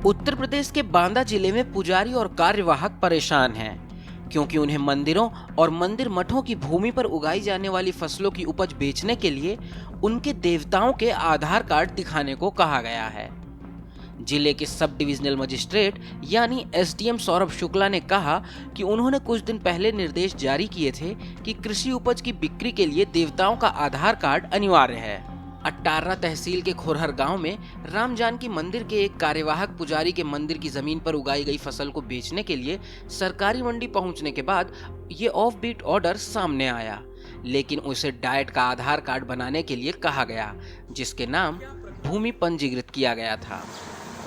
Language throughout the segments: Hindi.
उत्तर प्रदेश के बांदा जिले में पुजारी और कार्यवाहक परेशान हैं क्योंकि उन्हें मंदिरों और मंदिर मठों की भूमि पर उगाई जाने वाली फसलों की उपज बेचने के लिए उनके देवताओं के आधार कार्ड दिखाने को कहा गया है। जिले के सब डिविजनल मजिस्ट्रेट यानी एसडीएम सौरभ शुक्ला ने कहा कि उन्होंने कुछ दिन पहले निर्देश जारी किए थे कि कृषि उपज की बिक्री के लिए देवताओं का आधार कार्ड अनिवार्य है। अट्टारा तहसील के खोरहर गांव में राम जानकी मंदिर के एक कार्यवाहक पुजारी के मंदिर की जमीन पर उगाई गई फसल को बेचने के लिए सरकारी मंडी पहुंचने के बाद ये ऑफ बीट ऑर्डर सामने आया, लेकिन उसे डाइट का आधार कार्ड बनाने के लिए कहा गया, जिसके नाम भूमि पंजीकृत किया गया था।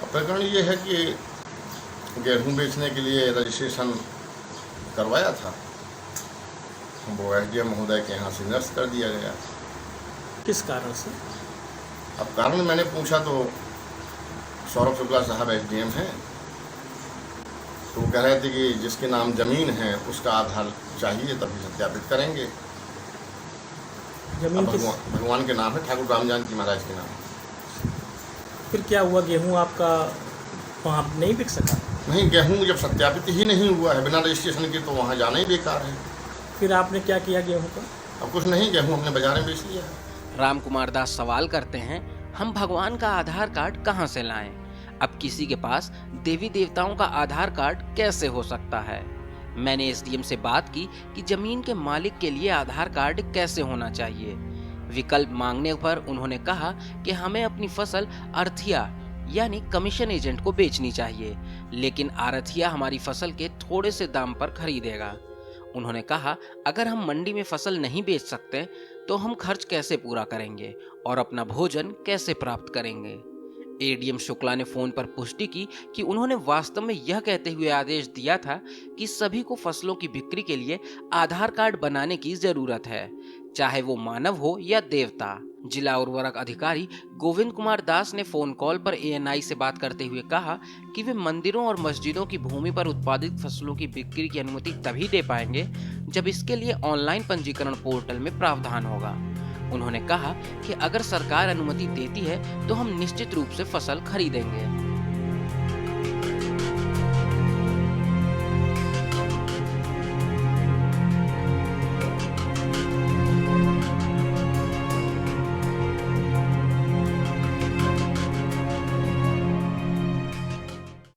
प्रकरण ये है कि गेहूं बेचने के लिए रजिस्ट्रेशन करवाया था, वो एसडीएम महोदय के यहाँ से निरस्त कर दिया गया। किस कारण से? अब कारण मैंने पूछा तो सौरभ शुक्ला साहब एसडीएम हैं, तो वो कह रहे थे कि जिसके नाम जमीन है उसका आधार चाहिए तभी सत्यापित करेंगे। जमीन किस? भगवान के नाम है, ठाकुर राम जानकी महाराज के नाम। फिर क्या हुआ, गेहूं आपका वहाँ नहीं बिक सका? नहीं, गेहूं जब सत्यापित ही नहीं हुआ है बिना रजिस्ट्रेशन के तो वहाँ जाना ही बेकार है। फिर आपने क्या किया गेहूं का? अब कुछ नहीं, गेहूं हमने बाजार में बेच लिया है। राम कुमार दास सवाल करते हैं, हम भगवान का आधार कार्ड कहां से लाएं? अब किसी के पास देवी देवताओं का आधार कार्ड कैसे हो सकता है? मैंने एसडीएम से बात की कि जमीन के मालिक के लिए आधार कार्ड कैसे होना चाहिए। विकल्प मांगने पर उन्होंने कहा कि हमें अपनी फसल अरथिया यानी कमीशन एजेंट को बेचनी चाहिए, लेकिन आरथिया हमारी फसल के थोड़े से दाम पर खरीदेगा। उन्होंने कहा, अगर हम मंडी में फसल नहीं बेच सकते तो हम खर्च कैसे पूरा करेंगे और अपना भोजन कैसे प्राप्त करेंगे? एडीएम शुक्ला ने फोन पर पुष्टि की कि उन्होंने वास्तव में यह कहते हुए आदेश दिया था कि सभी को फसलों की बिक्री के लिए आधार कार्ड बनाने की जरूरत है, चाहे वो मानव हो या देवता। जिला उर्वरक अधिकारी गोविंद कुमार दास ने फोन कॉल पर एएनआई से बात करते हुए कहा कि वे मंदिरों और मस्जिदों की भूमि पर उत्पादित फसलों की बिक्री की अनुमति तभी दे पाएंगे जब इसके लिए ऑनलाइन पंजीकरण पोर्टल में प्रावधान होगा। उन्होंने कहा कि अगर सरकार अनुमति देती है तो हम निश्चित रूप से फसल खरीदेंगे।